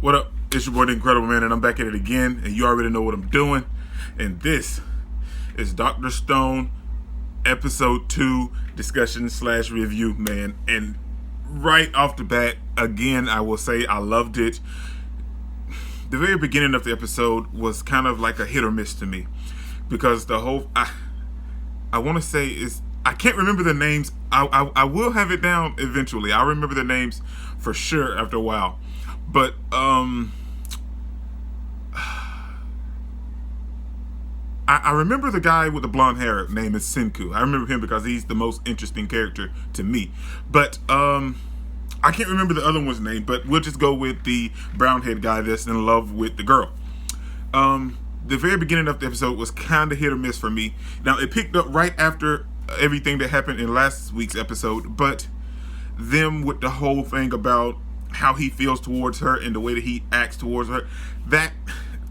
What up? It's your boy, the Incredible Man, and I'm back at it again, and you already know what I'm doing. And this is Dr. Stone, Episode 2, discussion/review, man. And right off the bat, again, I will say I loved it. The very beginning of the episode was kind of like a hit or miss to me, because the whole, I want to say is, I can't remember the names. I will have it down eventually. I'll remember the names for sure after a while. But I remember the guy with the blonde hair name is Senku. I remember him because he's the most interesting character to me. But I can't remember the other one's name, but we'll just go with the brown head guy that's in love with the girl. The very beginning of the episode was kind of hit or miss for me. Now, it picked up right after everything that happened in last week's episode, but them with the whole thing about how he feels towards her and the way that he acts towards her, that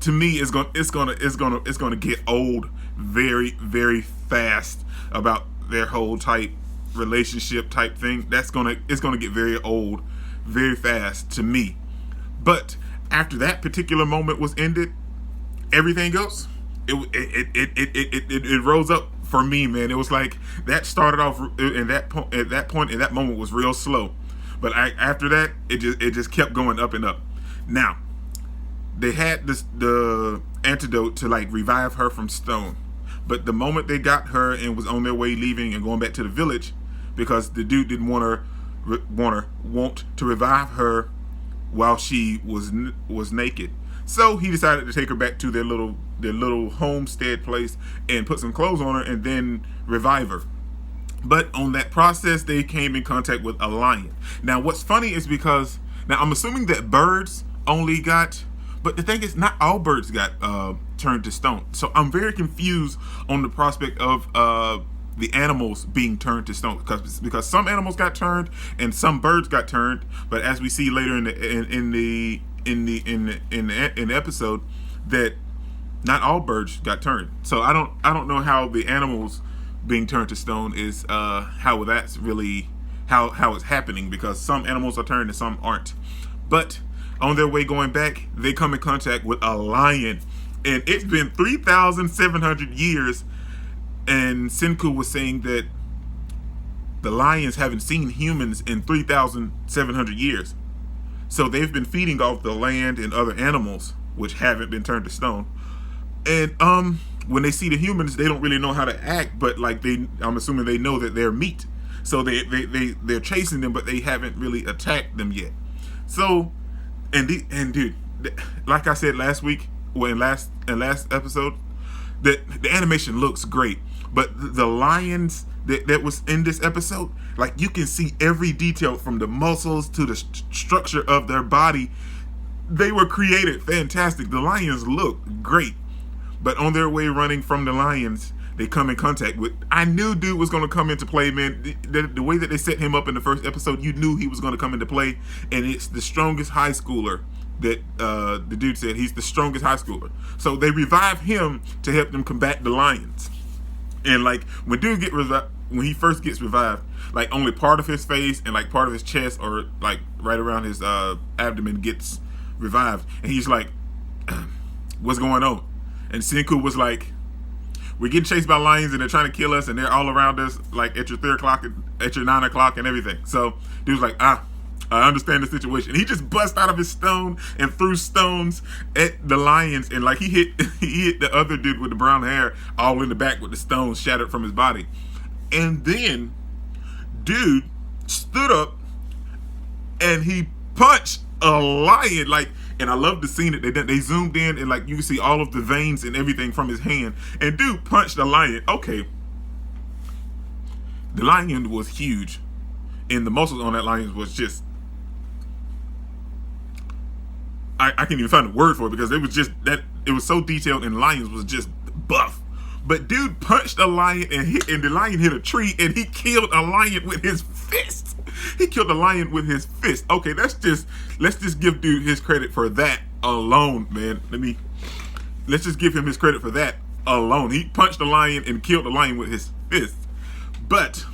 to me is gonna get old very, very fast. About their whole relationship type thing, it's gonna get very old very fast to me. But after that particular moment was ended, everything else it rose up for me, man. It was like that started off in that moment was real slow. But after that, it just kept going up and up. Now, they had the antidote to like revive her from stone. But the moment they got her and was on their way leaving and going back to the village, because the dude didn't want to revive her while she was naked. So he decided to take her back to their little homestead place and put some clothes on her and then revive her. But on that process, they came in contact with a lion. Now, what's funny is because, now I'm assuming that birds only got, but the thing is, not all birds got turned to stone. So I'm very confused on the prospect of the animals being turned to stone, because some animals got turned and some birds got turned. But as we see later in the episode, that not all birds got turned. So I don't know how the animals being turned to stone is how that's really how it's happening, because some animals are turned and some aren't. But on their way going back, they come in contact with a lion, and it's been 3,700 years. And Senku was saying that the lions haven't seen humans in 3,700 years, so they've been feeding off the land and other animals which haven't been turned to stone. And when they see the humans, they don't really know how to act, but like I'm assuming they know that they're meat. So they're chasing them, but they haven't really attacked them yet. So, and dude, like I said last week, in last episode, the animation looks great, but the lions that was in this episode, like you can see every detail from the muscles to the structure of their body. They were created fantastic. The lions look great. But on their way running from the lions, they come in contact with, I knew dude was going to come into play, man. The way that they set him up in the first episode, you knew he was going to come into play. And it's the strongest high schooler that the dude said he's the strongest high schooler. So they revive him to help them combat the lions. And like when when he first gets revived, like only part of his face and like part of his chest or like right around his abdomen gets revived. And he's like, what's going on? And Senku was like, we're getting chased by lions and they're trying to kill us and they're all around us, like at your 3 o'clock, at your 9 o'clock and everything. So dude was like, I understand the situation. He just bust out of his stone and threw stones at the lions, and like he hit the other dude with the brown hair all in the back with the stones shattered from his body. And then dude stood up and he punched a lion, like. And I love the scene that they zoomed in and like you can see all of the veins and everything from his hand. And dude punched a lion. Okay, the lion was huge, and the muscles on that lion was just, I can't even find a word for it, because it was just that it was so detailed, and lions was just buff. But dude punched a lion and the lion hit a tree, and he killed a lion with his fist. He killed a lion with his fist. Okay, let's just give dude his credit for that alone, man. Let's just give him his credit for that alone. He punched a lion and killed a lion with his fist. But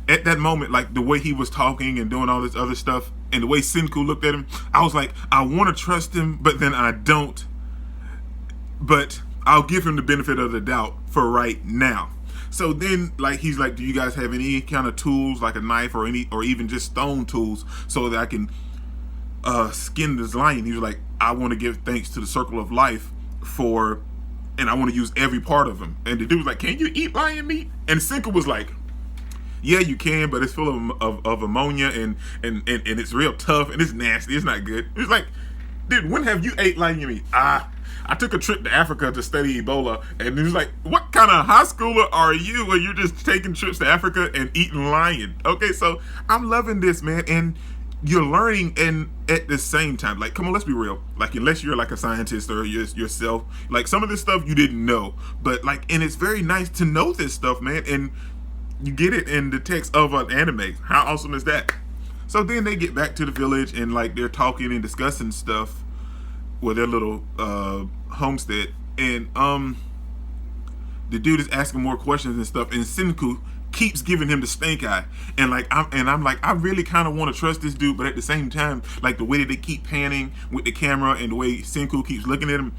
at that moment, like the way he was talking and doing all this other stuff, and the way Senku looked at him, I was like, I want to trust him, but then I don't. But I'll give him the benefit of the doubt for right now. So then, like, he's like, do you guys have any kind of tools, like a knife or even just stone tools, so that I can skin this lion? He was like, I want to give thanks to the circle of life and I want to use every part of him. And the dude was like, can you eat lion meat? And Senku was like, yeah, you can, but it's full of ammonia and it's real tough and it's nasty. It's not good. It's like, dude, when have you ate lion meat? I took a trip to Africa to study Ebola, and he was like, what kind of high schooler are you when you're just taking trips to Africa and eating lion? Okay, so I'm loving this, man, and you're learning, and at the same time, like, come on, let's be real. Like, unless you're like a scientist or yourself, like, some of this stuff you didn't know, but like, and it's very nice to know this stuff, man, and you get it in the text of an anime. How awesome is that? So then they get back to the village, and like, they're talking and discussing stuff with their little homestead, and the dude is asking more questions and stuff, and Senku keeps giving him the stink eye, and like I'm like, I really kind of want to trust this dude, but at the same time, like, the way that they keep panning with the camera and the way Senku keeps looking at him,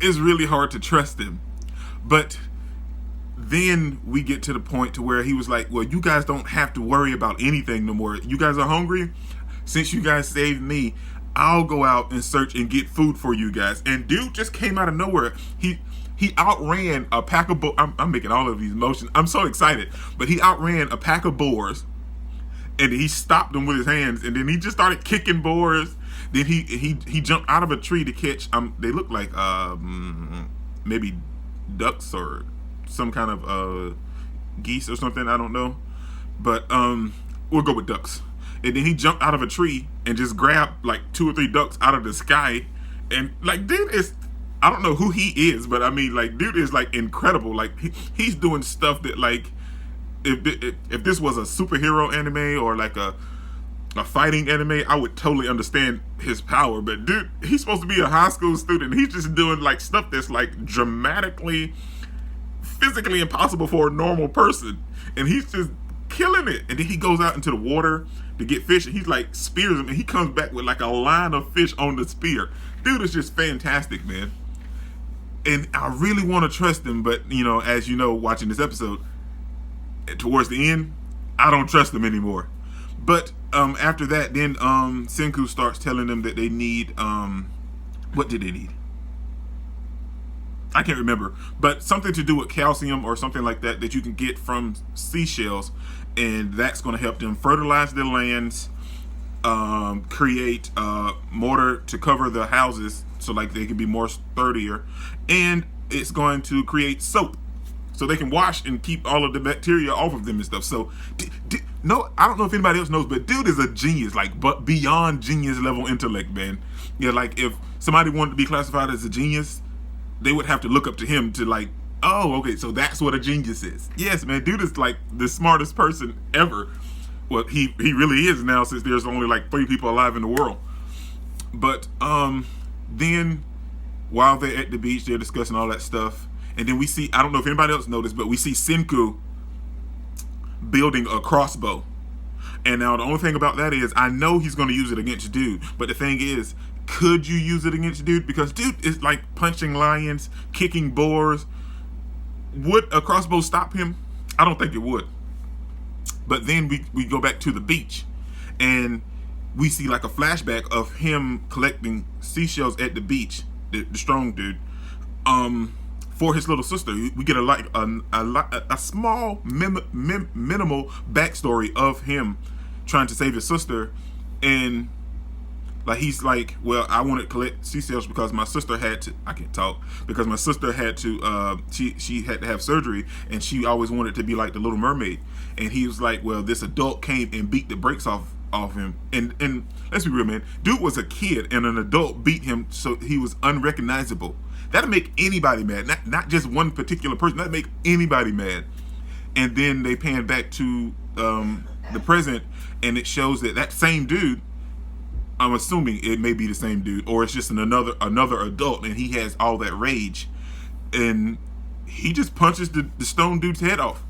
it's really hard to trust him. But then we get to the point to where he was like, well, you guys don't have to worry about anything no more. You guys are hungry? Since you guys saved me, I'll go out and search and get food for you guys. And dude just came out of nowhere. He outran a pack of I'm making all of these motions. I'm so excited. But he outran a pack of boars, and he stopped them with his hands, and then he just started kicking boars. Then he jumped out of a tree to catch they look like maybe ducks or some kind of geese or something, I don't know. But we'll go with ducks. And then he jumped out of a tree and just grabbed like 2 or 3 ducks out of the sky. And like, dude is, I don't know who he is, but I mean, like, dude is like incredible. Like, he's doing stuff that, like, if this was a superhero anime or like a fighting anime, I would totally understand his power. But dude, he's supposed to be a high school student. He's just doing like stuff that's like dramatically, physically impossible for a normal person. And he's just killing it. And then he goes out into the water to get fish, and he's like spears him, and he comes back with like a line of fish on the spear. Dude is just fantastic, man. And I really want to trust him, but you know, as you know, watching this episode, towards the end, I don't trust him anymore. But after that, then Senku starts telling them that they need what did they need? I can't remember, but something to do with calcium or something like that you can get from seashells, and that's going to help them fertilize their lands, create mortar to cover the houses so like they can be more sturdier, and it's going to create soap so they can wash and keep all of the bacteria off of them and stuff. So no, I don't know if anybody else knows, but dude is a genius, like, but beyond genius level intellect, man. Yeah, like, if somebody wanted to be classified as a genius, they would have to look up to him to like, oh, okay, so that's what a genius is. Yes, man, dude is like the smartest person ever. Well, he really is now, since there's only like 3 people alive in the world. But then while they're at the beach, they're discussing all that stuff, and then we see, I don't know if anybody else noticed, but we see Senku building a crossbow. And now the only thing about that is, I know he's going to use it against dude, but the thing is, could you use it against dude? Because dude is like punching lions, kicking boars. Would a crossbow stop him? I don't think it would. But then we go back to the beach, and we see like a flashback of him collecting seashells at the beach, the strong dude, for his little sister. We get a small minimal backstory of him trying to save his sister, and like, he's like, well, I wanted to collect seashells because my sister had to, I can't talk, because my sister had to, she had to have surgery, and she always wanted to be like the Little Mermaid. And he was like, well, this adult came and beat the brakes off him. And let's be real, man, dude was a kid, and an adult beat him, so he was unrecognizable. That'll make anybody mad, not just one particular person. That'll make anybody mad. And then they pan back to the present, and it shows that same dude, I'm assuming it may be the same dude, or it's just another adult, and he has all that rage, and he just punches the stone dude's head off.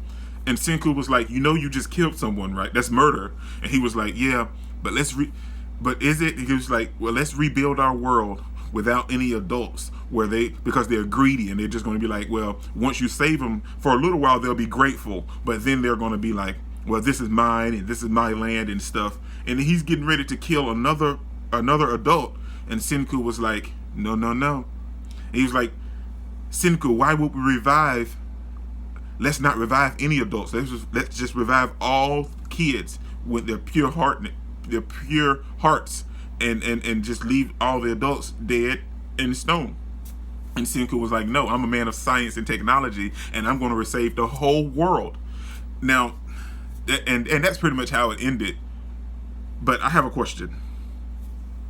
And Senku was like, you know, you just killed someone, right? That's murder. And he was like, yeah, but But is it? He was like, well, let's rebuild our world without any adults, where because they're greedy and they're just going to be like, well, once you save them for a little while, they'll be grateful, but then they're going to be like, well, this is mine and this is my land and stuff. And he's getting ready to kill another adult, and Senku was like, no, no, no. And he was like, Senku, why would we revive? Let's not revive any adults. Let's just revive all kids with their pure hearts, and just leave all the adults dead in stone. And Senku was like, no, I'm a man of science and technology, and I'm going to save the whole world. Now, and that's pretty much how it ended. But I have a question.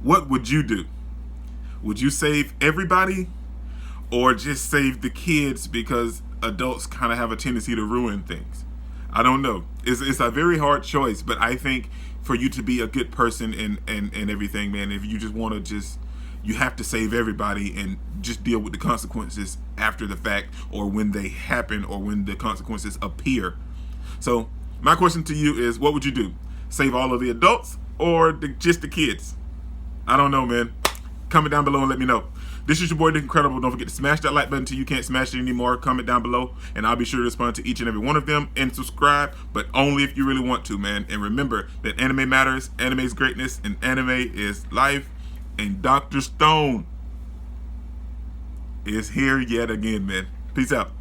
What would you do? Would you save everybody, or just save the kids, because adults kind of have a tendency to ruin things? I don't know. It's a very hard choice, but I think for you to be a good person and everything, man, if you just want to you have to save everybody and just deal with the consequences after the fact, or when they happen, or when the consequences appear. So my question to you is, what would you do? Save all of the adults, or just the kids? I don't know, man. Comment down below and let me know. This is your boy, Dick Incredible. Don't forget to smash that like button till you can't smash it anymore. Comment down below, and I'll be sure to respond to each and every one of them. And subscribe, but only if you really want to, man. And remember that anime matters, anime is greatness, and anime is life. And Dr. Stone is here yet again, man. Peace out.